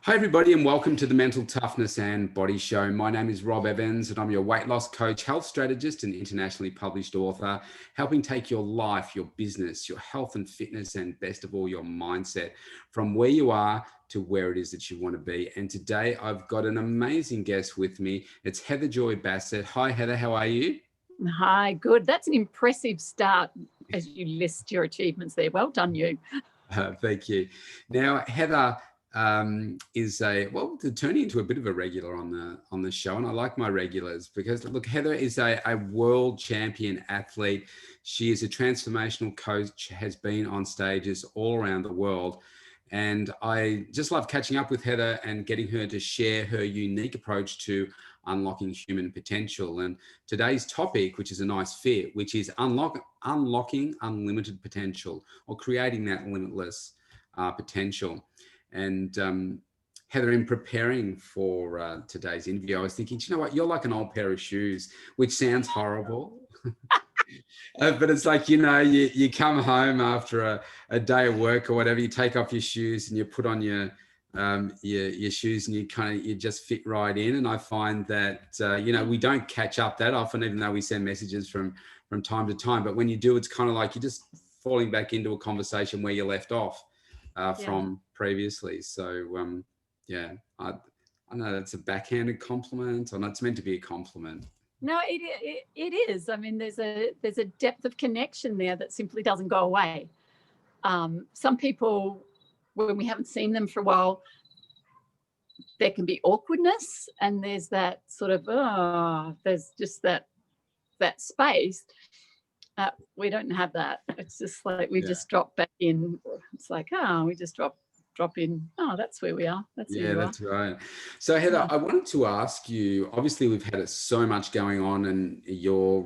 Hi, everybody, and welcome to the Mental Toughness and Body Show. My name is Robb Evans, and I'm your weight loss coach, health strategist, and internationally published author, helping take your life, your business, your health and fitness, and best of all, your mindset from where you are to where it is that you want to be. And today I've got an amazing guest with me. It's Joy Bassett. Hi, Heather. How are you? Hi, good. That's an impressive start as you list your achievements there. Well done, you. Thank you. Now, Heather is turning into a bit of a regular on the show, and I like my regulars because look, Heather is a world champion athlete. She is a transformational coach, has been on stages all around the world, and I just love catching up with Heather and getting her to share her unique approach to unlocking human potential. And today's topic, which is a nice fit, which is unlocking unlimited potential, or creating that limitless potential. And Heather, in preparing for today's interview, I was thinking, you know what, you're like an old pair of shoes, which sounds horrible. But it's like, you come home after a day of work or whatever, you take off your shoes and you put on your shoes, and you just fit right in. And I find that we don't catch up that often, even though we send messages from time to time. But when you do, it's kind of like you're just falling back into a conversation where you left off from previously. So I know that's a backhanded compliment, or it's meant to be a compliment. No, it is. I mean, there's a depth of connection there that simply doesn't go away. Some people, when we haven't seen them for a while, there can be awkwardness, and there's that sort of there's just that space. We don't have that. It's just like we just drop back in. It's like, we just drop in. Oh, that's where we are. That's right. So Heather, I wanted to ask you, obviously we've had so much going on, and you're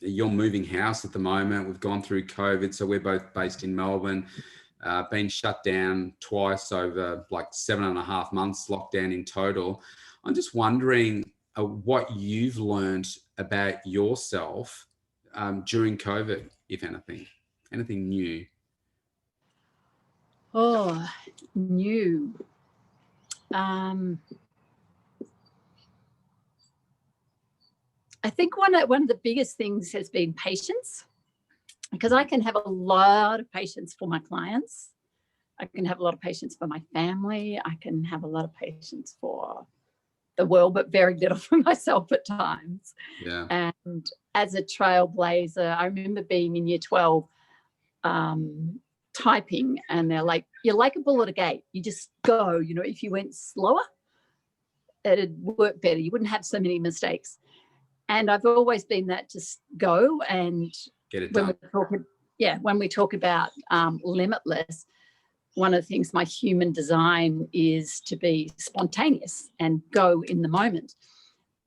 moving house at the moment. We've gone through COVID. So we're both based in Melbourne, been shut down twice over like 7.5 months lockdown in total. I'm just wondering what you've learned about yourself during COVID, if anything new. Oh, new. I think one of the biggest things has been patience, because I can have a lot of patience for my clients. I can have a lot of patience for my family. I can have a lot of patience for the world, but very little for myself at times. Yeah. And as a trailblazer, I remember being in year 12, typing, and they're like, you're like a bull at a gate. You just go, if you went slower, it'd work better. You wouldn't have so many mistakes. And I've always been that, just go and get it done. When we talk about Limitless, one of the things, my human design is to be spontaneous and go in the moment.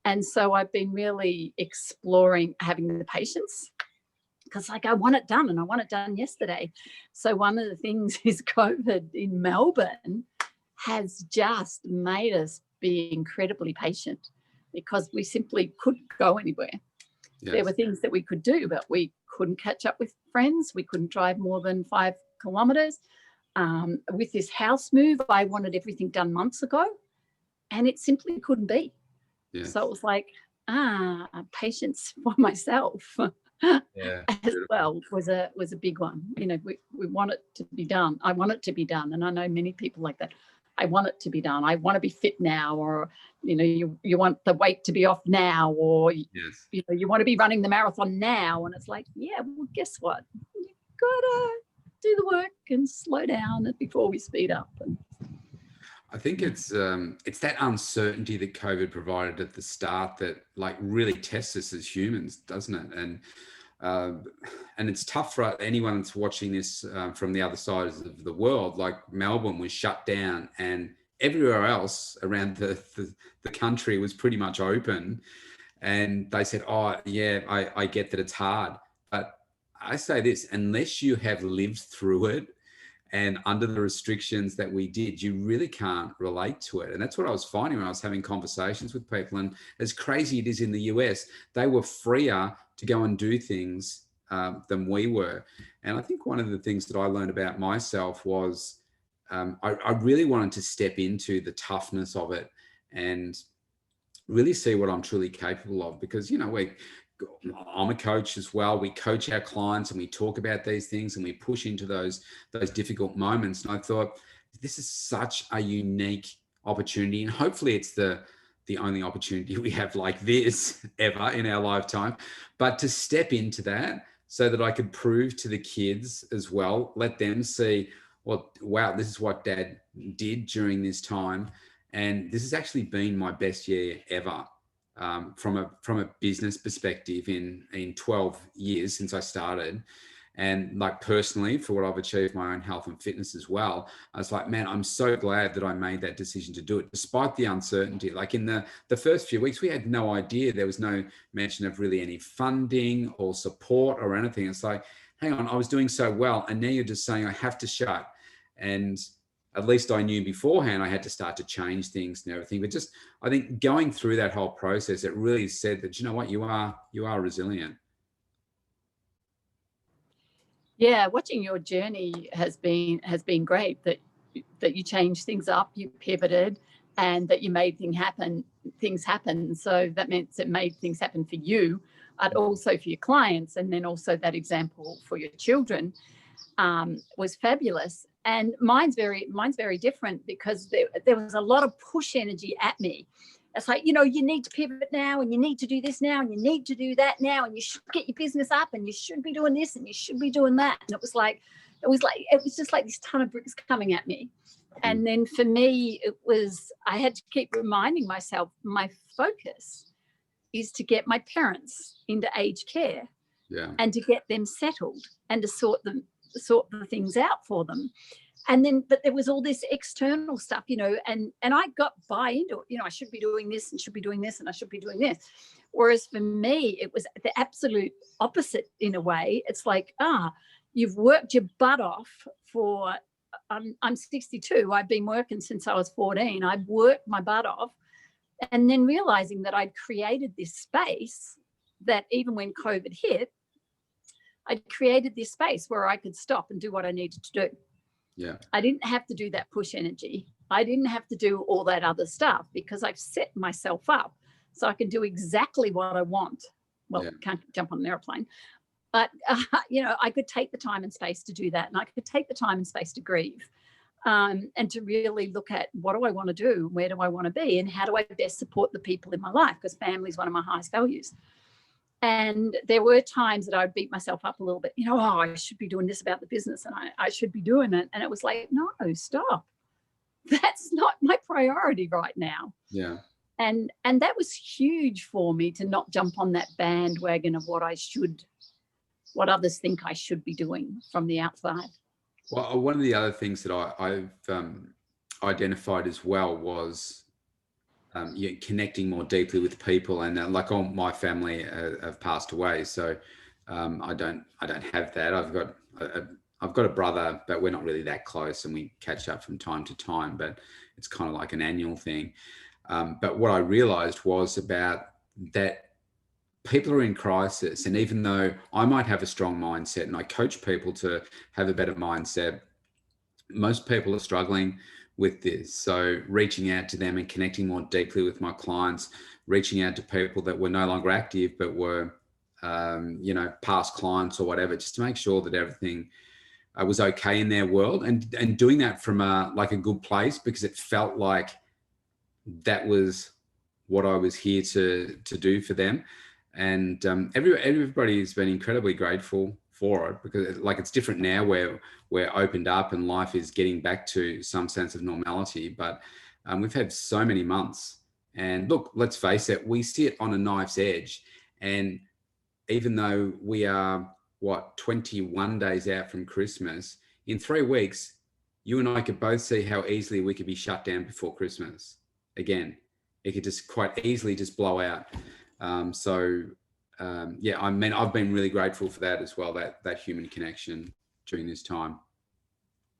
And so I've been really exploring having the patience, because I want it done, and I want it done yesterday. So one of the things is COVID in Melbourne has just made us be incredibly patient, because we simply couldn't go anywhere. Yes. There were things that we could do, but we couldn't catch up with friends. We couldn't drive more than 5 kilometres. With this house move, I wanted everything done months ago, and it simply couldn't be. Yes. So it was like, patience for myself as well was a big one. We want it to be done. I want it to be done, and I know many people like that. I want it to be done. I want to be fit now, or you want the weight to be off now, or you want to be running the marathon now. And it's like, well, guess what? You gotta do the work and slow down before we speed up. And I think it's that uncertainty that COVID provided at the start that like really tests us as humans, doesn't it? And it's tough for anyone that's watching this from the other side of the world. Like Melbourne was shut down, and everywhere else around the country was pretty much open. And they said, I get that it's hard, but I say this, unless you have lived through it and under the restrictions that we did, you really can't relate to it. And that's what I was finding when I was having conversations with people. And as crazy it is in the US, they were freer to go and do things than we were. And I think one of the things that I learned about myself was I really wanted to step into the toughness of it and really see what I'm truly capable of, because, you know, I'm a coach as well. We coach our clients and we talk about these things and we push into those difficult moments. And I thought, this is such a unique opportunity, and hopefully it's the only opportunity we have like this ever in our lifetime. But to step into that so that I could prove to the kids as well, let them see, well, wow, this is what Dad did during this time. And this has actually been my best year ever, from a business perspective in 12 years since I started. And like personally, for what I've achieved my own health and fitness as well, I was like, man, I'm so glad that I made that decision to do it, despite the uncertainty. Like in the first few weeks, we had no idea. There was no mention of really any funding or support or anything. It's like, hang on, I was doing so well. And now you're just saying I have to shut. And at least I knew beforehand I had to start to change things and everything. But just, I think going through that whole process, it really said that, you know what, you are resilient. Yeah, watching your journey has been great. That you changed things up, you pivoted, and that you made things happen. So that means it made things happen for you, but also for your clients, and then also that example for your children was fabulous. And mine's very different, because there was a lot of push energy at me. It's like, you know, you need to pivot now, and you need to do this now, and you need to do that now, and you should get your business up, and you should be doing this, and you should be doing that. And it was just like this ton of bricks coming at me. And then for me, I had to keep reminding myself, my focus is to get my parents into aged care, and to get them settled, and to sort the things out for them. And then, but there was all this external stuff, you know, and I got buy into it, you know, I should be doing this and should be doing this and I should be doing this. Whereas for me, it was the absolute opposite in a way. It's like, you've worked your butt off for, I'm 62. I've been working since I was 14. I've worked my butt off. And then realizing that I'd created this space that even when COVID hit, I'd created this space where I could stop and do what I needed to do. Yeah. I didn't have to do that push energy. I didn't have to do all that other stuff, because I've set myself up so I can do exactly what I want. Well, can't jump on an airplane, but you know, I could take the time and space to do that, and I could take the time and space to grieve, and to really look at, what do I want to do? Where do I want to be? And how do I best support the people in my life? Because family is one of my highest values. And there were times that I would beat myself up a little bit, you know, I should be doing this about the business, and I should be doing it. And it was like, no, stop. That's not my priority right now. Yeah. And that was huge for me, to not jump on that bandwagon of what others think I should be doing from the outside. Well, one of the other things that I've identified as well was connecting more deeply with people, and like all my family have passed away, so I don't have that. I've got a brother, but we're not really that close, and we catch up from time to time, but it's kind of like an annual thing. But what I realized was about that people are in crisis, and even though I might have a strong mindset and I coach people to have a better mindset, most people are struggling with this. So reaching out to them and connecting more deeply with my clients, reaching out to people that were no longer active, but were, you know, past clients or whatever, just to make sure that everything was okay in their world, and doing that from like a good place, because it felt like that was what I was here to do for them. And everybody has been incredibly grateful for it, because like it's different now where we're opened up and life is getting back to some sense of normality. But we've had so many months, and look, let's face it, we sit on a knife's edge. And even though we are 21 days out from Christmas, in 3 weeks, you and I could both see how easily we could be shut down before Christmas again. It could just quite easily just blow out. Yeah, I mean, I've been really grateful for that as well, that human connection during this time.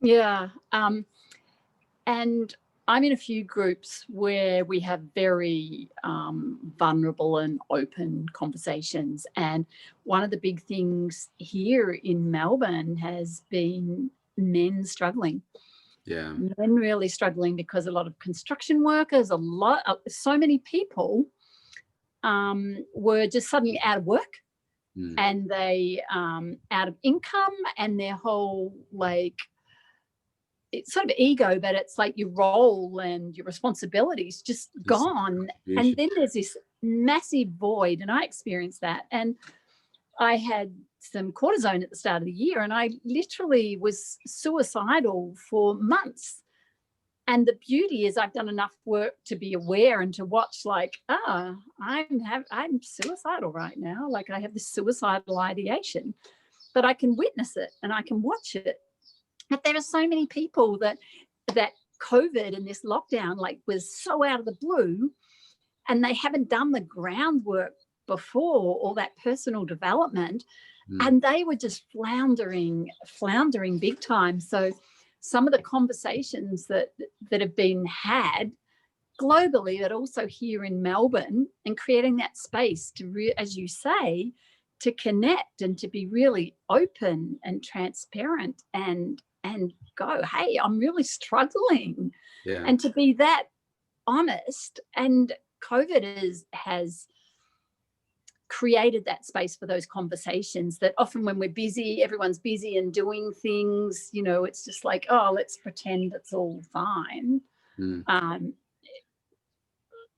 Yeah. And I'm in a few groups where we have very vulnerable and open conversations. And one of the big things here in Melbourne has been men struggling. Yeah. Men really struggling because a lot of construction workers, so many people were just suddenly out of work. And they out of income, and their whole, like, it's sort of ego, but it's like your role and your responsibilities just gone. And then there's this massive void, and I experienced that. And I had some cortisone at the start of the year, and I literally was suicidal for months. And the beauty is I've done enough work to be aware and to watch, like, I'm suicidal right now. Like, I have this suicidal ideation, but I can witness it and I can watch it. But there are so many people that COVID and this lockdown, like, was so out of the blue, and they haven't done the groundwork before, all that personal development, and they were just floundering big time. So some of the conversations that have been had globally, but also here in Melbourne, and creating that space to, as you say, to connect and to be really open and transparent and go, hey, I'm really struggling, and to be that honest. And COVID has created that space for those conversations that often when we're busy, everyone's busy and doing things, it's just like, oh, let's pretend it's all fine.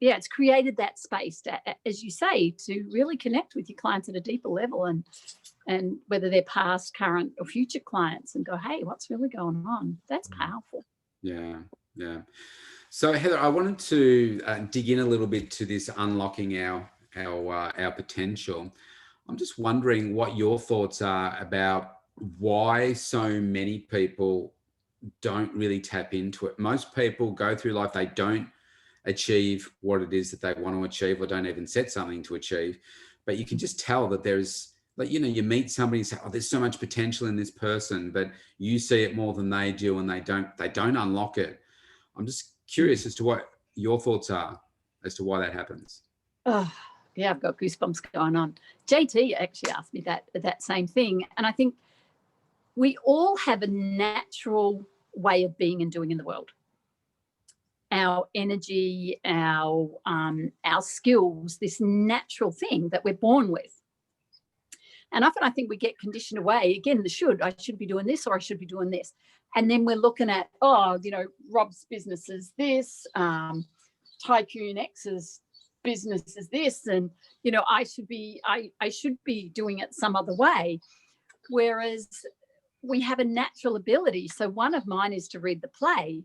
It's created that space to, as you say, to really connect with your clients at a deeper level, and whether they're past, current or future clients, and go, hey, what's really going on? That's powerful. Yeah. So Heather, I wanted to dig in a little bit to this unlocking our potential. I'm just wondering what your thoughts are about why so many people don't really tap into it. Most people go through life, they don't achieve what it is that they want to achieve, or don't even set something to achieve. But you can just tell that there's, like, you meet somebody and say, oh, there's so much potential in this person, but you see it more than they do, and they don't unlock it. I'm just curious as to what your thoughts are as to why that happens. Oh, yeah, I've got goosebumps going on. JT actually asked me that same thing. And I think we all have a natural way of being and doing in the world. Our energy, our skills, this natural thing that we're born with. And often I think we get conditioned away. Again, I should be doing this, or I should be doing this. And then we're looking at, Robb's business is this, Tycoon X's business is this, and I should be doing it some other way. Whereas we have a natural ability. So one of mine is to read the play.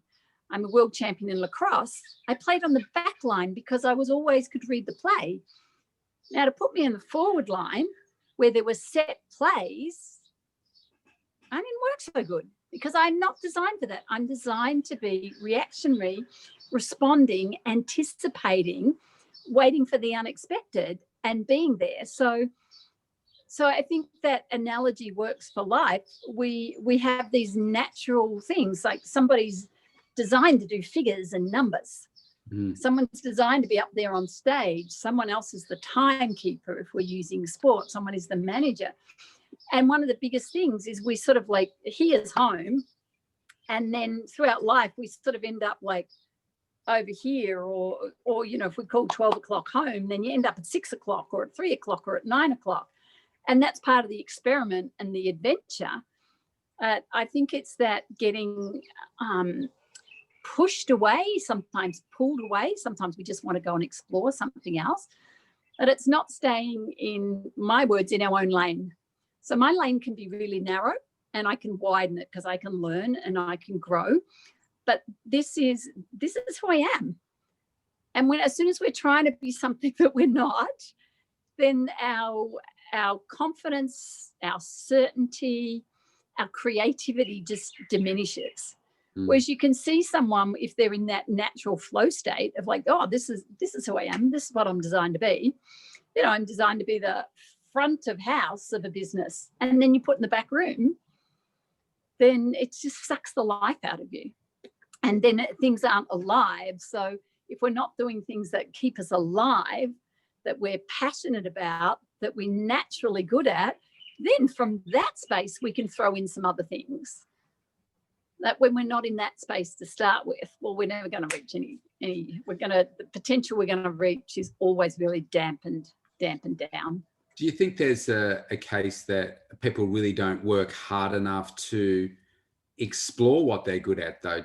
I'm a world champion in lacrosse. I played on the back line because I could read the play. Now, to put me in the forward line where there were set plays, I didn't work so good, because I'm not designed for that. I'm designed to be reactionary, responding, anticipating, waiting for the unexpected, and being there. So I think that analogy works for life. We have these natural things, like somebody's designed to do figures and numbers. Someone's designed to be up there on stage. Someone else is the timekeeper if we're using sport. Someone is the manager. And one of the biggest things is we sort of, like, here's home, and then throughout life we sort of end up like over here, or if we call 12 o'clock home, then you end up at 6 o'clock or at 3 o'clock or at 9 o'clock. And that's part of the experiment and the adventure. I think it's that getting pushed away, sometimes pulled away. Sometimes we just want to go and explore something else. But it's not staying, in my words, in our own lane. So my lane can be really narrow, and I can widen it because I can learn and I can grow. But this is who I am. And as soon as we're trying to be something that we're not, then our confidence, our certainty, our creativity just diminishes. Whereas you can see someone, if they're in that natural flow state of like, oh, this is who I am. This is what I'm designed to be. I'm designed to be the front of house of a business. And then you put in the back room, then it just sucks the life out of you. And then things aren't alive. So if we're not doing things that keep us alive, that we're passionate about, that we're naturally good at, then from that space, we can throw in some other things. that when we're not in that space to start with, well, we're never going to reach any, the potential we're going to reach is always really dampened down. Do you think there's a case that people really don't work hard enough to explore what they're good at, though,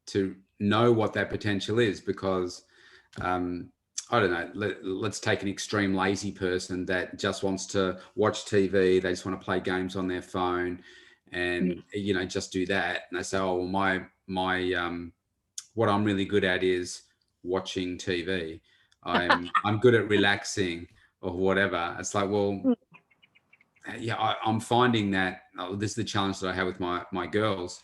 to know what that potential is? Because I don't know, let's take an extreme lazy person that just wants to watch TV, they just want to play games on their phone and, you know, just do that. And they say, oh, well, my what I'm really good at is watching TV. I'm good at relaxing or whatever. It's like, well, yeah, I'm finding that this is the challenge that I have with my girls.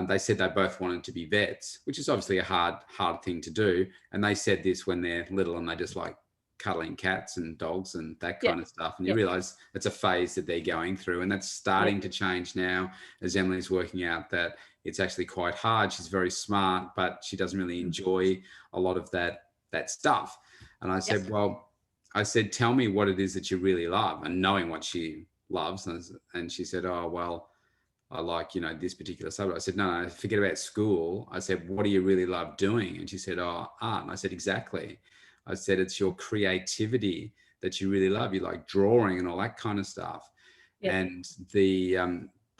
They said they both wanted to be vets, which is obviously a hard thing to do. And they said this when they're little and they just like cuddling cats and dogs and that kind of stuff. And you realize it's a phase that they're going through, and that's starting to change now as Emily's working out that it's actually quite hard. She's very smart, but she doesn't really enjoy a lot of that stuff. And I said, well, tell me what it is that you really love, and knowing what she loves. And she said, oh, well, I like, you know, this particular subject. I said, no, forget about school. I said, what do you really love doing? And she said, oh, art. And I said, exactly. I said, it's your creativity that you really love. You like drawing and all that kind of stuff. Yeah. And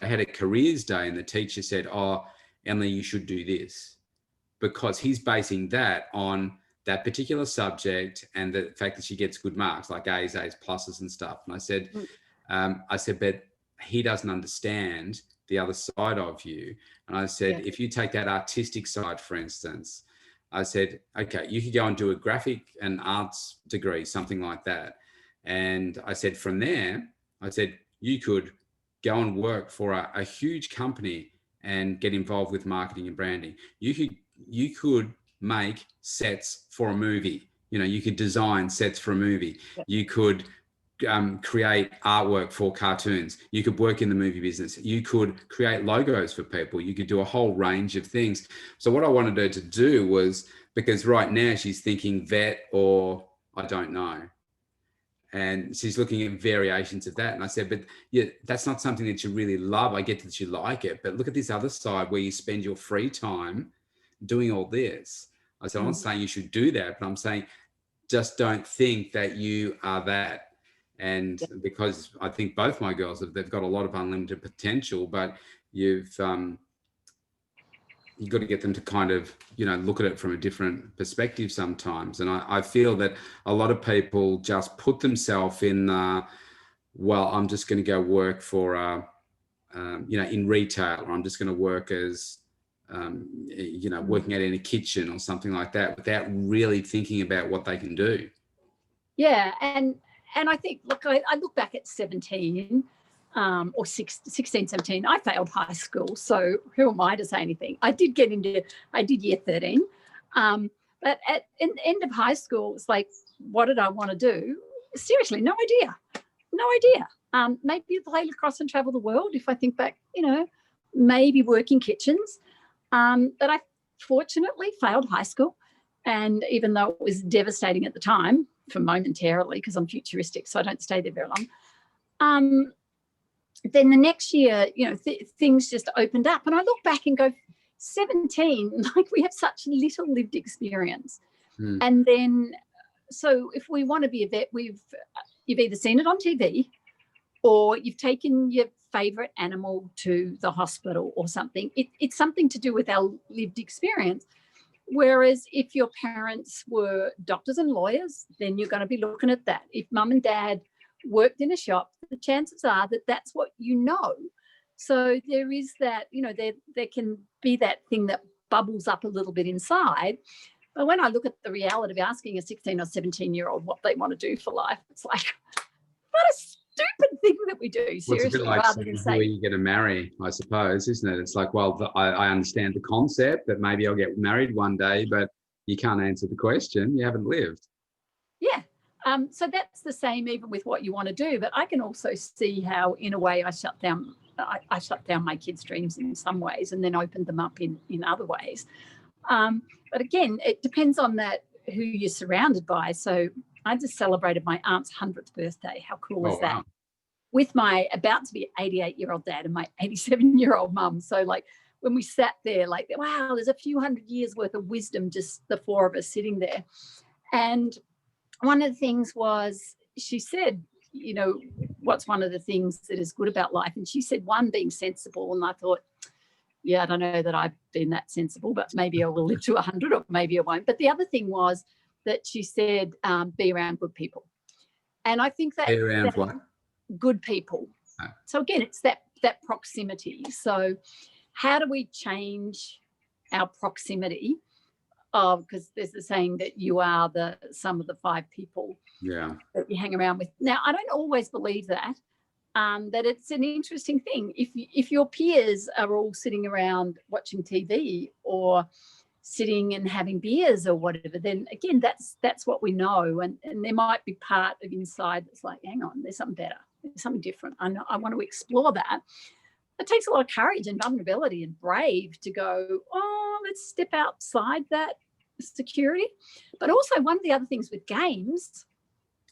I had a careers day and the teacher said, oh, Emily, you should do this, because he's basing that on that particular subject and the fact that she gets good marks, like A's, pluses and stuff. And I said, but he doesn't understand the other side of you. And I said, if you take that artistic side, for instance, I said, okay, you could go and do a graphic and arts degree, something like that. And I said, from there, I said, you could go and work for a huge company and get involved with marketing and branding. You could make sets for a movie. You know, you could design sets for a movie. You could create artwork for cartoons. You could work in the movie business. You could create logos for people. You could do a whole range of things. So what I wanted her to do was, because right now she's thinking vet or I don't know. And she's looking at variations of that. And I said, but yeah, that's not something that you really love. I get that you like it, but look at this other side where you spend your free time doing all this. I said, I'm not saying you should do that, but I'm saying just don't think that you are that. And because I think both my girls they've got a lot of unlimited potential, but you've got to get them to kind of, you know, look at it from a different perspective sometimes. And I feel that a lot of people just put themselves in, well, I'm just going to go work for, you know, in retail, or I'm just going to work as, you know, working out in a kitchen or something like that, without really thinking about what they can do. Yeah. And I think, look, I look back at 17 or 16, 17. I failed high school, so who am I to say anything? I did year 13. But at the end of high school, it's like, what did I want to do? Seriously, no idea. Maybe play lacrosse and travel the world, if I think back, you know, maybe work in kitchens. But I fortunately failed high school. And even though it was devastating at the time, for momentarily, because I'm futuristic, so I don't stay there very long. Then the next year, you know, things just opened up, and I look back and go, 17, like we have such little lived experience. And then, so if we want to be a vet, you've either seen it on TV, or you've taken your favorite animal to the hospital or something. It's something to do with our lived experience. Whereas if your parents were doctors and lawyers, then you're going to be looking at that. If mum and dad worked in a shop, the chances are that that's what you know. So there is that, you know, there can be that thing that bubbles up a little bit inside. But when I look at the reality of asking a 16 or 17-year-old what they want to do for life, it's like, what a stupid thing that we do, seriously. Well, it's a bit like saying, who are you going to marry, I suppose, isn't it? It's like, well, I understand the concept that maybe I'll get married one day, but you can't answer the question. You haven't lived. Yeah. So that's the same even with what you want to do. But I can also see how, in a way, I shut down my kids' dreams in some ways and then opened them up in other ways. But again, it depends on who you're surrounded by. So I just celebrated my aunt's 100th birthday. How cool is that? Wow. With my about to be 88-year-old dad and my 87-year-old mum. So like when we sat there, like, wow, there's a few hundred years worth of wisdom, just the four of us sitting there. And one of the things was, she said, what's one of the things that is good about life? And she said, one, being sensible. And I thought, yeah, I don't know that I've been that sensible, but maybe I will live to 100 or maybe I won't. But the other thing was that she said, be around good people. And I think that— Be around what? Good people. Oh. So again, it's that proximity. So how do we change our proximity? Because there's the saying that you are the sum of the 5 people that you hang around with. Now, I don't always believe that. That it's an interesting thing. If your peers are all sitting around watching TV or sitting and having beers or whatever, then again, that's what we know. And there might be part of inside that's like, hang on, there's something better, there's something different. I want to explore that. It takes a lot of courage and vulnerability and brave to go, oh, let's step outside that security. But also, one of the other things with games,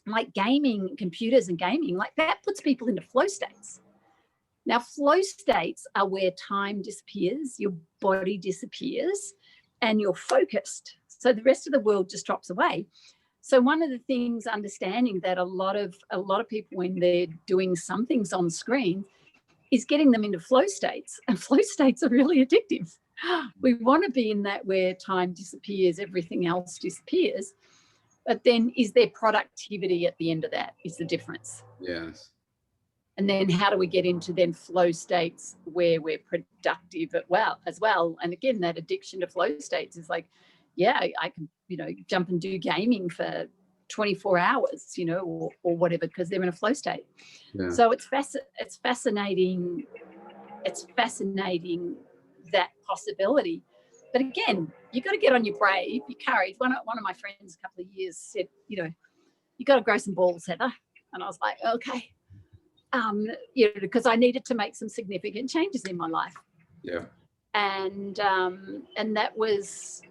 like gaming, computers and gaming, like that puts people into flow states. Now, flow states are where time disappears, your body disappears, and you're focused. So the rest of the world just drops away. So one of the things, understanding that a lot of people, when they're doing some things on screen, is getting them into flow states, and flow states are really addictive. We want to be in that where time disappears, everything else disappears. But then is there productivity at the end of that is the difference. Yes. And then how do we get into then flow states where we're productive as well? And again, that addiction to flow states is like, yeah, I can, jump and do gaming for 24 hours, or whatever, because they're in a flow state. Yeah. So it's fascinating. It's fascinating, that possibility. But again, you got to get on your brave, your courage. One of my friends a couple of years said, you got to grow some balls, Heather. And I was like, okay. Because I needed to make some significant changes in my life. Yeah. And that was,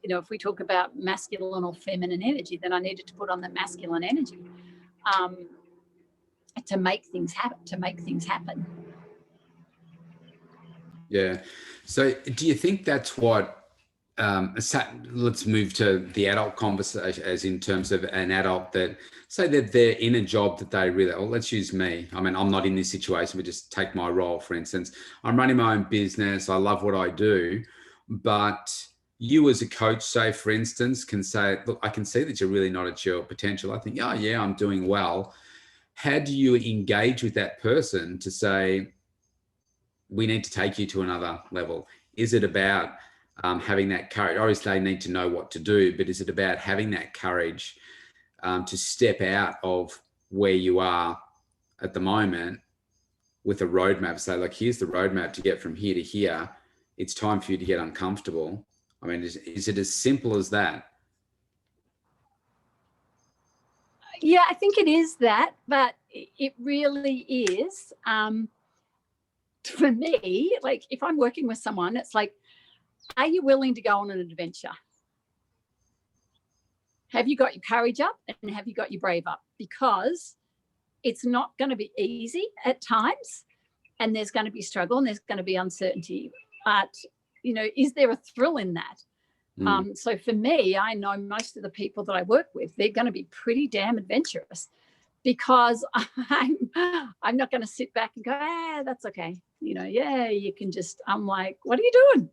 if we talk about masculine or feminine energy, then I needed to put on the masculine energy to make things happen. Yeah. So do you think that's what, let's move to the adult conversation, as in terms of an adult that say that they're in a job that they really, well, let's use me. I mean, I'm not in this situation, but just take my role, for instance. I'm running my own business. I love what I do, but you as a coach, say, for instance, can say, look, I can see that you're really not at your potential. I think, oh, yeah, I'm doing well. How do you engage with that person to say, we need to take you to another level? Is it about having that courage? Obviously, they need to know what to do, but is it about having that courage to step out of where you are at the moment with a roadmap? Say, like, here's the roadmap to get from here to here. It's time for you to get uncomfortable. I mean, is it as simple as that? Yeah, I think it is that, but it really is. For me, like, if I'm working with someone, it's like, are you willing to go on an adventure? Have you got your courage up, and have you got your brave up? Because it's not going to be easy at times, and there's going to be struggle, and there's going to be uncertainty. But, is there a thrill in that? So for me, I know most of the people that I work with, they're going to be pretty damn adventurous, because I'm not going to sit back and go, that's okay. You can just, I'm like, what are you doing?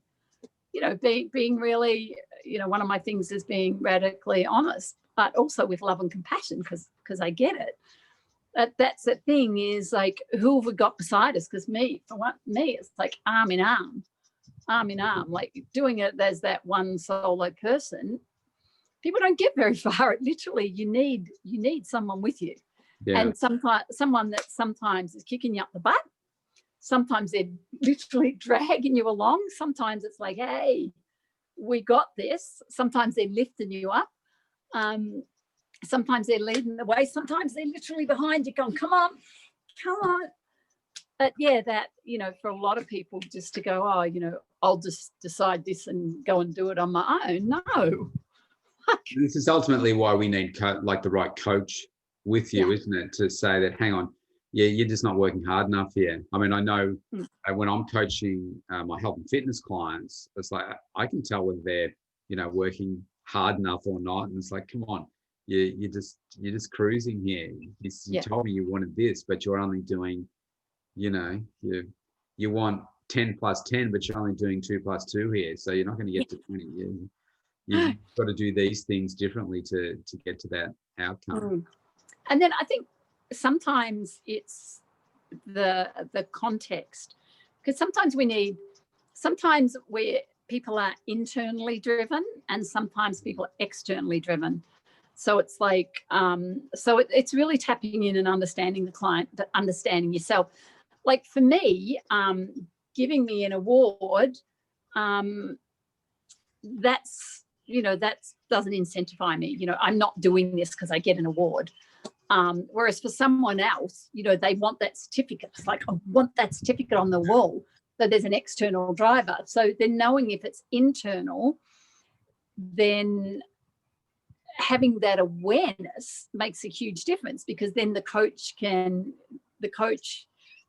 Being really, one of my things is being radically honest, but also with love and compassion, because I get it. That's the thing, is like, who have we got beside us? Because it's like arm in arm, like doing it as that one solo person. People don't get very far. Literally, you need someone with you. Yeah. And someone that sometimes is kicking you up the butt. Sometimes they're literally dragging you along. Sometimes it's like, hey, we got this. Sometimes they're lifting you up. Sometimes they're leading the way. Sometimes they're literally behind you going, come on. But yeah, that, for a lot of people, just to go, I'll just decide this and go and do it on my own. No. This is ultimately why we need the right coach with you, isn't it? To say that, hang on, you're just not working hard enough here. I mean, I know when I'm coaching my health and fitness clients, it's like I can tell whether they're, working hard enough or not. And it's like, come on, you're just cruising here. You told me you wanted this, but you're only doing, you want 10 plus 10, but you're only doing 2 plus 2 here. So you're not going to get to 20. You've got to do these things differently to get to that outcome. And then I think sometimes it's the context, because sometimes where people are internally driven and sometimes people are externally driven. So it's like, it's really tapping in and understanding the client, understanding yourself. Like for me, giving me an award, that doesn't incentivize me. I'm not doing this because I get an award. Whereas for someone else, they want that certificate. It's like, I want that certificate on the wall. So there's an external driver. So then knowing if it's internal, then having that awareness makes a huge difference, because then the coach,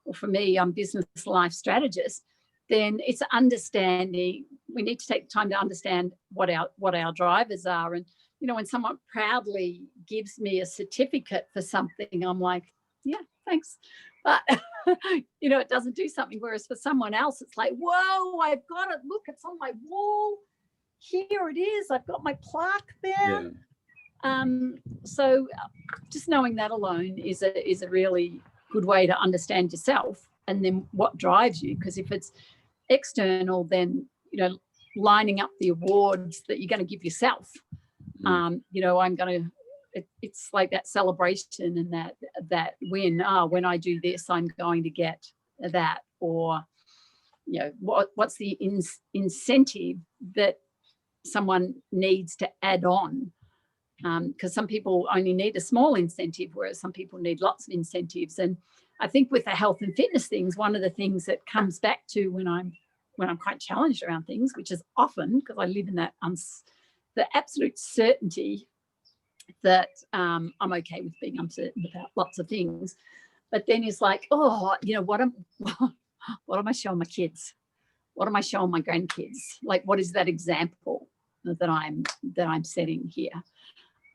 or for me, I'm business life strategist, then it's understanding. We need to take time to understand what our drivers are. And, when someone proudly gives me a certificate for something, I'm like, yeah, thanks. But, it doesn't do something. Whereas for someone else, it's like, whoa, I've got it. Look, it's on my wall. Here it is. I've got my plaque there. Yeah. So just knowing that alone is a really good way to understand yourself, and then what drives you. Because if it's external, then, lining up the awards that you're going to give yourself. It's like that celebration and that win. When I do this, I'm going to get that. Or, what's the incentive that someone needs to add on? Because some people only need a small incentive, whereas some people need lots of incentives. And I think with the health and fitness things, one of the things that comes back to when I'm quite challenged around things, which is often because I live in that the absolute certainty that I'm okay with being uncertain about lots of things. But then it's like, what am I showing my kids? What am I showing my grandkids? Like, what is that example that I'm setting here?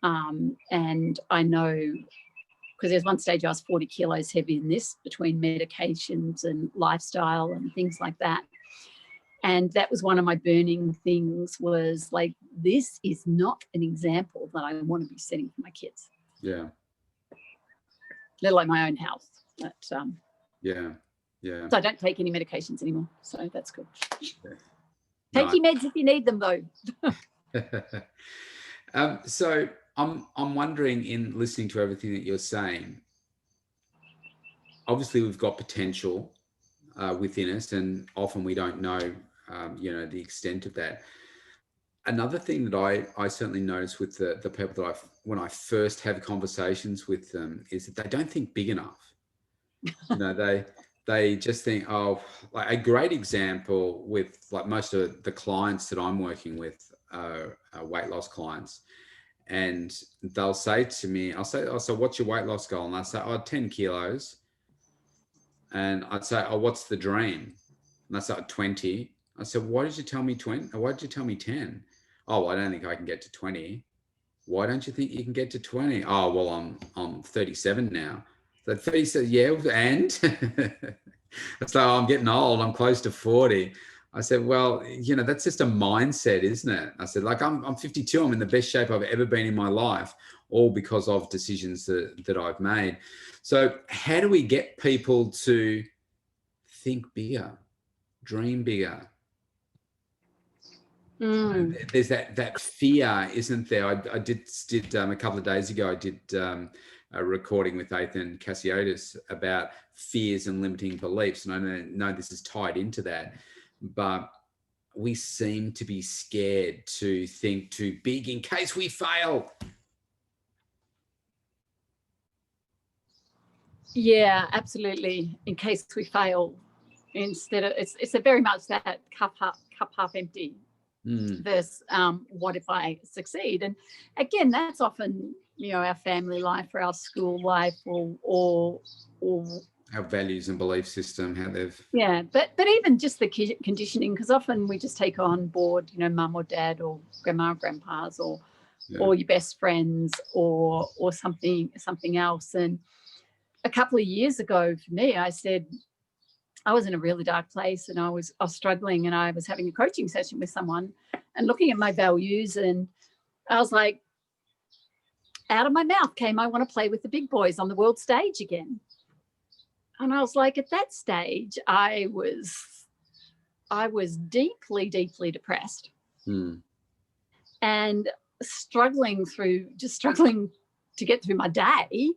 And I know, because there's one stage I was 40 kilos heavy in this, between medications and lifestyle and things like that. And that was one of my burning things, was like, this is not an example that I want to be setting for my kids. Yeah. Let alone my own health. But, yeah. So I don't take any medications anymore. So that's good. Yeah. Take your meds if you need them, though. So I'm wondering, in listening to everything that you're saying, obviously we've got potential within us, and often we don't know, the extent of that. Another thing that I certainly notice with the people that when I first have conversations with them, is that they don't think big enough. They just think, like a great example with like most of the clients that I'm working with are weight loss clients. And they'll say to me, I'll say, so what's your weight loss goal? And I say, 10 kilos. And I'd say, what's the dream? And I say, 20. I said, why did you tell me 20? Why did you tell me 10? Oh, I don't think I can get to 20. Why don't you think you can get to 20? Oh, well, I'm 37 now. So 30 says, yeah, and it's like, I'm getting old. I'm close to 40. I said, well, that's just a mindset, isn't it? I said, like, I'm 52. I'm in the best shape I've ever been in my life, all because of decisions that I've made. So how do we get people to think bigger, dream bigger? There's that fear, isn't there? I did a couple of days ago, I did a recording with Nathan Cassiotis about fears and limiting beliefs. And I know this is tied into that, but we seem to be scared to think too big in case we fail. Yeah, absolutely. In case we fail, instead of it's a very much that cup half empty versus what if I succeed? And again, that's often, our family life or our school life or our values and belief system, how they've but even just the conditioning, because often we just take on board, mum or dad or grandma or grandpa's or your best friends or something else. And a couple of years ago for me, I said I was in a really dark place and I was struggling, and I was having a coaching session with someone and looking at my values, and I was like, out of my mouth came, I want to play with the big boys on the world stage again. And I was like, at that stage, I was deeply, deeply depressed and struggling to get through my day.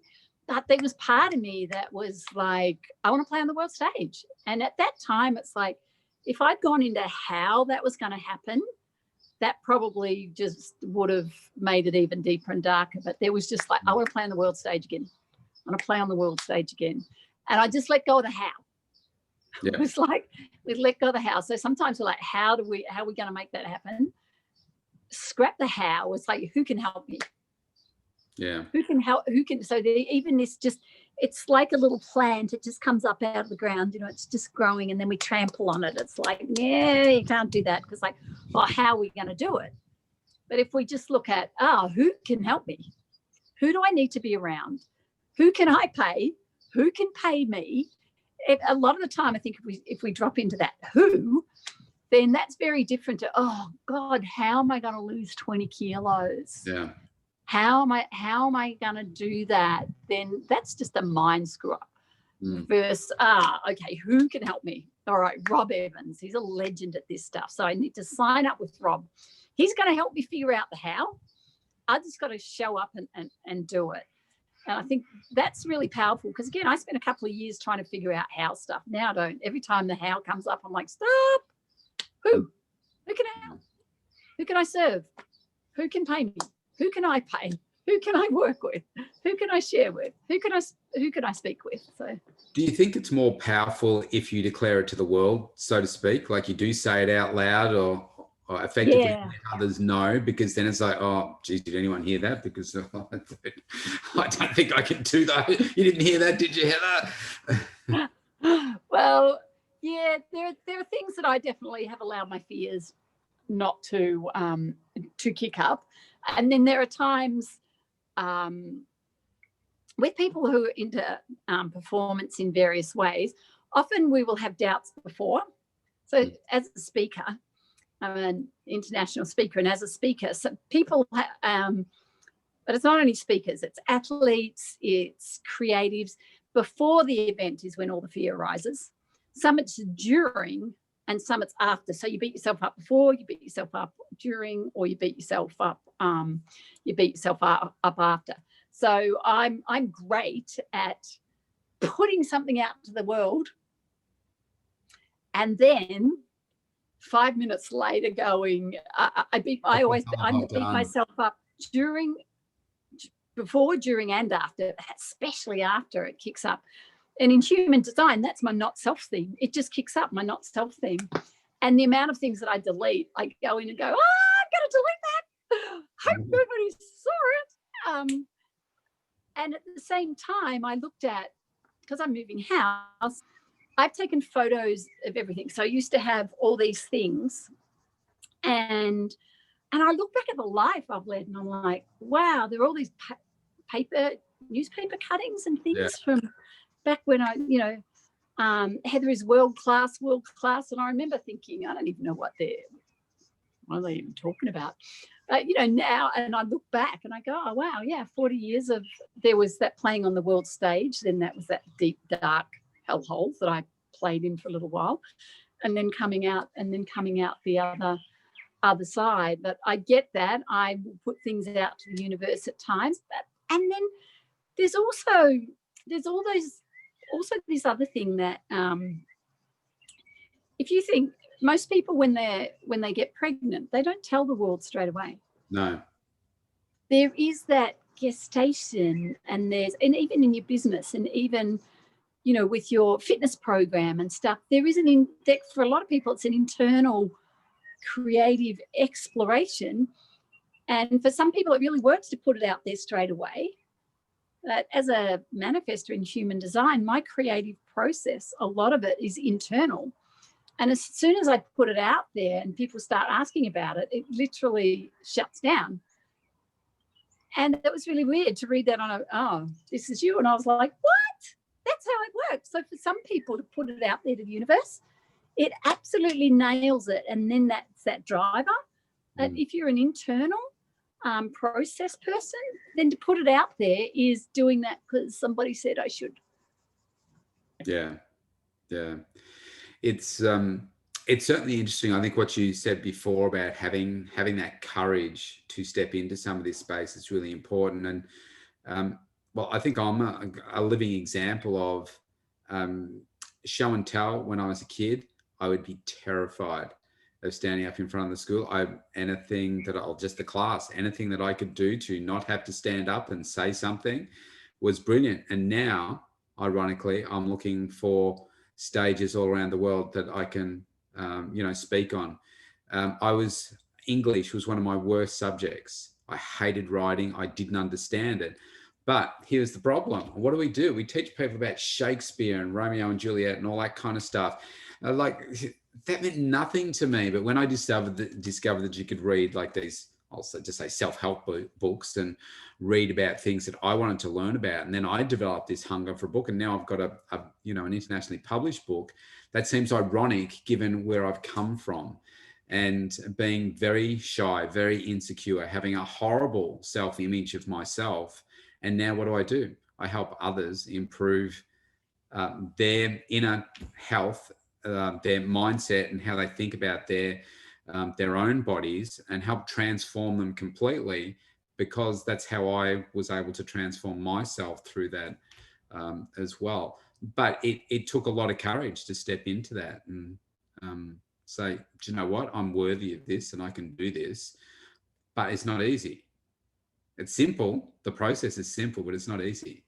But there was part of me that was like, I want to play on the world stage. And at that time, it's like, if I'd gone into how that was going to happen, that probably just would have made it even deeper and darker. But there was just like, I want to play on the world stage again. I want to play on the world stage again. And I just let go of the how. Yeah. It was like, we let go of the how. So sometimes we're like, how are we going to make that happen? Scrap the how. It's like, who can help me? Yeah. Who can help? So even this it's like a little plant. It just comes up out of the ground, it's just growing, and then we trample on it. It's like, yeah, you can't do that, because like, well, how are we going to do it? But if we just look at, who can help me? Who do I need to be around? Who can I pay? Who can pay me? A lot of the time, I think if we drop into that who, then that's very different to, oh God, how am I going to lose 20 kilos? Yeah. How am I going to do that? Then that's just a mind screw up. Versus, okay, who can help me? All right, Robb Evans, he's a legend at this stuff. So I need to sign up with Robb. He's going to help me figure out the how. I just got to show up and do it. And I think that's really powerful, because again, I spent a couple of years trying to figure out how stuff. Now I don't. Every time the how comes up, I'm like, stop. Who can I help? Who can I serve? Who can pay me? Who can I pay? Who can I work with? Who can I share with? Who can I speak with? So, do you think it's more powerful if you declare it to the world, so to speak, like you do say it out loud, or effectively let others know? Because then it's like, oh, geez, did anyone hear that? Because I don't think I can do that. You didn't hear that, did you, Heather? Well, yeah, there are things that I definitely have allowed my fears not to kick up. And then there are times with people who are into performance in various ways, often we will have doubts before. So as a speaker, I'm an international speaker, and as a speaker, so people, but it's not only speakers, it's athletes, it's creatives. Before the event is when all the fear arises. Some it's during, and some it's after. So you beat yourself up before, you beat yourself up during, or you beat yourself up after. So I'm great at putting something out to the world, and then 5 minutes later going, I beat myself up before, during, and after, especially after it kicks up. And in human design, that's my not self theme. It just kicks up my not self theme. And the amount of things that I delete, I go in and go, I'm going to delete that. Hope nobody saw it. And at the same time, I looked at, because I'm moving house, I've taken photos of everything. So I used to have all these things. And I look back at the life I've led, and I'm like, wow, there are all these newspaper cuttings and things from back when Heather is world class. And I remember thinking, I don't even know what they're even talking about. Now, and I look back and I go, oh, wow, 40 years of, there was that playing on the world stage. Then that was that deep, dark hellhole that I played in for a little while, and then coming out the other side. But I get that. I will put things out to the universe at times. And then there's also this other thing that if you think, most people when they get pregnant, they don't tell the world straight away. No. There is that gestation, and even in your business, and even with your fitness program and stuff, there is for a lot of people, it's an internal creative exploration. And for some people, it really works to put it out there straight away. But as a manifestor in human design, my creative process, a lot of it is internal. And as soon as I put it out there and people start asking about it, it literally shuts down. And it was really weird to read that on oh, this is you. And I was like, what? That's how it works. So for some people to put it out there to the universe, it absolutely nails it. And then that's that driver. And if you're an internal process person, then to put it out there is doing that because somebody said I should. Yeah. It's certainly interesting. I think what you said before about having that courage to step into some of this space is really important. And well, I think I'm a living example of show and tell. When I was a kid, I would be terrified of standing up in front of the school. Anything that I could do to not have to stand up and say something was brilliant. And now, ironically, I'm looking for stages all around the world that I can, speak on. English was one of my worst subjects. I hated writing. I didn't understand it. But here's the problem. What do? We teach people about Shakespeare and Romeo and Juliet and all that kind of stuff. That meant nothing to me. But when I discovered that you could read like these, I'll just say self-help books and read about things that I wanted to learn about. And then I developed this hunger for a book. And now I've got an internationally published book. That seems ironic given where I've come from and being very shy, very insecure, having a horrible self-image of myself. And now what do? I help others improve their inner health, their mindset and how they think about their own bodies, and help transform them completely, because that's how I was able to transform myself through that as well. But it took a lot of courage to step into that and say, do you know what? I'm worthy of this and I can do this. But it's not easy. It's simple. The process is simple, but it's not easy.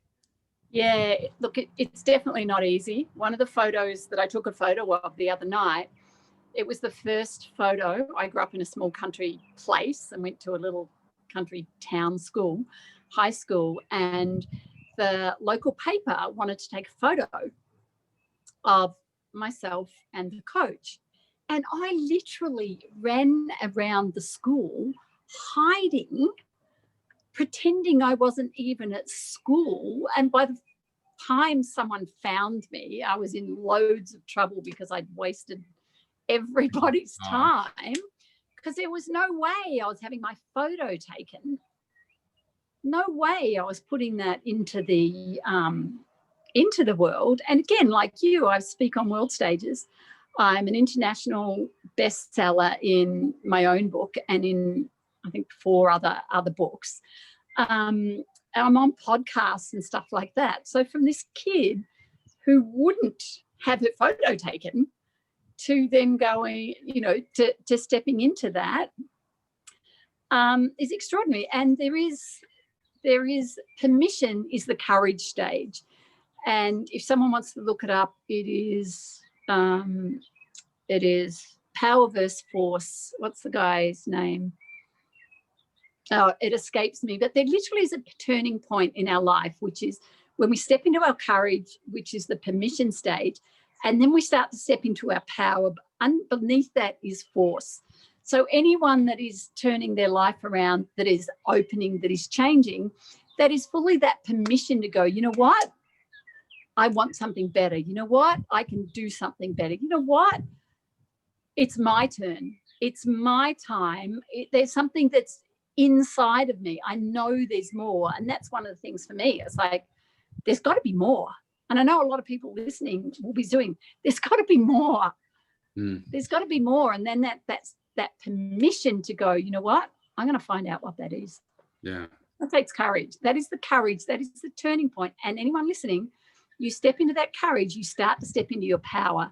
Yeah, look, it's definitely not easy. One of the photos that I took a photo of the other night, it was the first photo. I grew up in a small country place and went to a little country town school, high school, and the local paper wanted to take a photo of myself and the coach. And I literally ran around the school hiding, pretending I wasn't even at school. And by the time someone found me, I was in loads of trouble because I'd wasted everybody's time, because there was no way I was having my photo taken. No way I was putting that into the world. And again, like you, I speak on world stages. I'm an international bestseller in my own book and in, I think, 4 other books. I'm on podcasts and stuff like that. So from this kid who wouldn't have her photo taken to then going, to stepping into that is extraordinary. And there is permission is the courage stage. And if someone wants to look it up, it is power versus force. What's the guy's name? Oh, it escapes me. But there literally is a turning point in our life, which is when we step into our courage, which is the permission stage, and then we start to step into our power. Underneath that is force. So anyone that is turning their life around, that is opening, that is changing, that is fully that permission to go, you know what? I want something better. You know what? I can do something better. You know what? It's my turn. It's my time. There's something that's inside of me. I know there's more. And that's one of the things for me. It's like, there's got to be more. And I know a lot of people listening will be doing, there's got to be more. There's got to be more. And then that's that permission to go, you know what? I'm going to find out what that is. Yeah. That takes courage. That is the courage. That is the turning point. And anyone listening, you step into that courage, you start to step into your power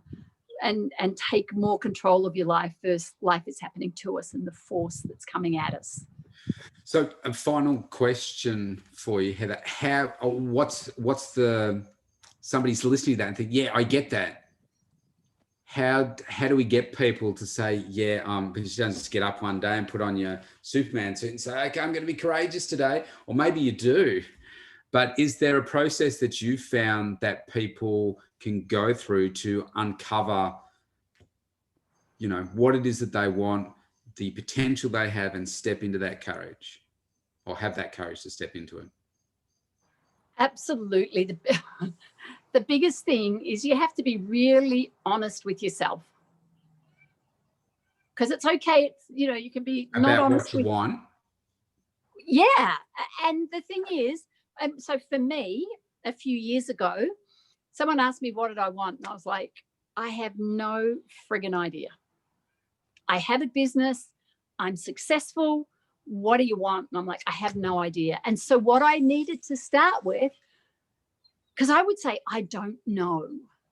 and take more control of your life versus life is happening to us and the force that's coming at us. So a final question for you, Heather. What's somebody's listening to that and think, yeah, I get that. how do we get people to say, yeah, because you don't just get up one day and put on your Superman suit and say, okay, I'm going to be courageous today, or maybe you do. But is there a process that you found that people can go through to uncover, you know, what it is that they want, the potential they have, and step into that courage, or have that courage to step into it? Absolutely. The biggest thing is you have to be really honest with yourself. Because it's okay, it's, you know, you can be not About honest what you want. Yeah. And the thing is, so for me, a few years ago, someone asked me, what did I want? And I was like, I have no friggin' idea. I have a business. I'm successful. What do you want? And I'm like, I have no idea. And so what I needed to start with, because I would say, I don't know.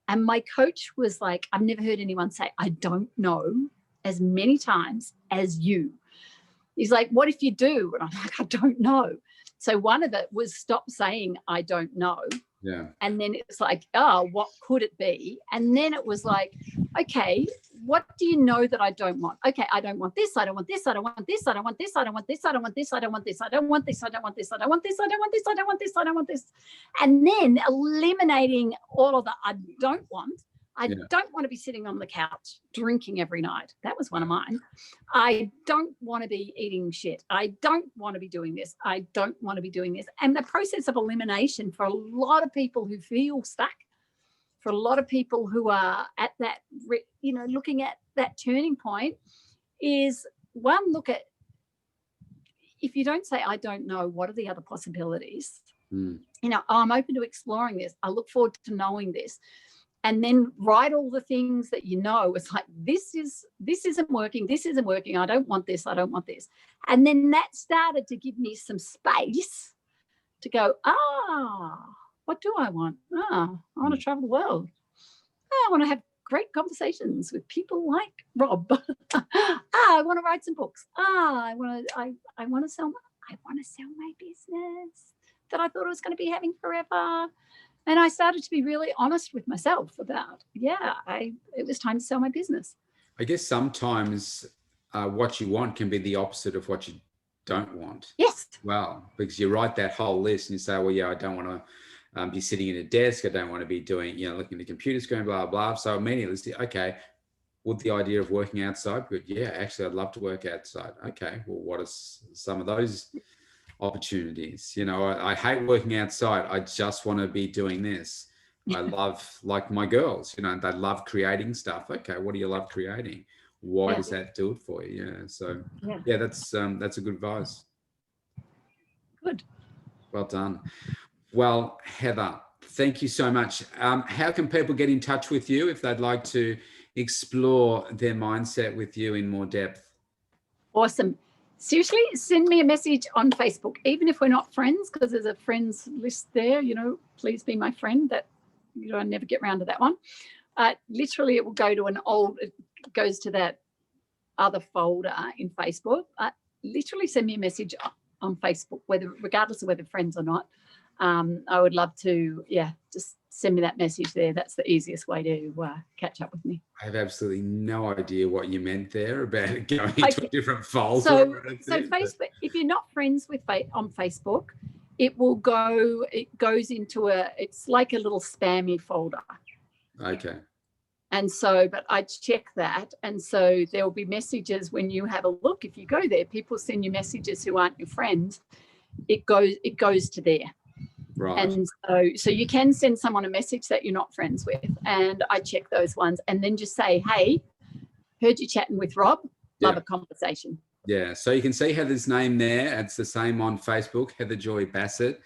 And my coach was like, I've never heard anyone say, I don't know as many times as you. He's like, what if you do? And I'm like, I don't know. So one of it was stop saying, I don't know. Yeah. And then it's like, oh, what could it be? And then it was like, okay, what do you know that I don't want? Okay, I don't want this. I don't want this. I don't want this. I don't want this. I don't want this. I don't want this. I don't want this. I don't want this. I don't want this. I don't want this. I don't want this. I don't want this. I don't want this. And then eliminating all of the I don't want. I don't want to be sitting on the couch drinking every night. That was one of mine. I don't want to be eating shit. I don't want to be doing this. I don't want to be doing this. And the process of elimination for a lot of people who feel stuck, for a lot of people who are at that, you know, looking at that turning point is one, look at, if you don't say, I don't know, what are the other possibilities? You know, I'm open to exploring this. I look forward to knowing this. And then write all the things that you know. It's like, this isn't working. This isn't working. I don't want this. I don't want this. And then that started to give me some space to go, what do I want? I want to travel the world. I want to have great conversations with people like Robb. I want to write some books. I want to sell my business that I thought I was going to be having forever. And I started to be really honest with myself about, it was time to sell my business. I guess sometimes what you want can be the opposite of what you don't want. Yes. Well, because you write that whole list and you say, well, yeah, I don't want to be sitting at a desk. I don't want to be doing, you know, looking at the computer screen, blah, blah. So immediately, okay, would the idea of working outside? Good. Yeah, actually, I'd love to work outside. Okay, well, what are some of those opportunities? You know, I hate working outside. I just want to be doing this. I love, like my girls, you know, they love creating stuff. Okay, what do you love creating? Why does that do it for you? Yeah. So that's a good advice. Good. Well done. Well, Heather, thank you so much. How can people get in touch with you if they'd like to explore their mindset with you in more depth? Awesome. Seriously, send me a message on Facebook, even if we're not friends, because there's a friends list there, you know, please be my friend. That, you know, I never get around to that one. Literally, it will go to it goes to that other folder in Facebook. Literally send me a message on Facebook, regardless of whether friends or not. I would love to, just send me that message there. That's the easiest way to catch up with me. I have absolutely no idea what you meant there about going into a different folder. So Facebook, if you're not friends with on Facebook, it goes into it's like a little spammy folder. Okay. And so, but I check that. And so there will be messages when you have a look. If you go there, people send you messages who aren't your friends. It goes to there. Right. And so you can send someone a message that you're not friends with, and I check those ones, and then just say, hey, heard you chatting with Robb, love a conversation. Yeah, so you can see Heather's name there. It's the same on Facebook, Heather Joy Bassett.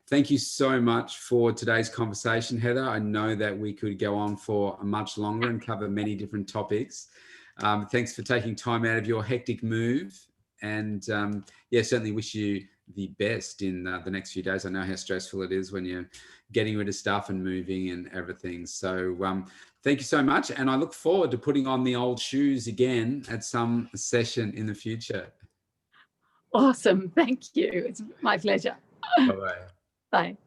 Thank you so much for today's conversation, Heather. I know that we could go on for much longer and cover many different topics. Thanks for taking time out of your hectic move, and certainly wish you the best in the next few days. I know how stressful it is when you're getting rid of stuff and moving and everything. So thank you so much. And I look forward to putting on the old shoes again at some session in the future. Awesome. Thank you. It's my pleasure. Bye-bye. Bye.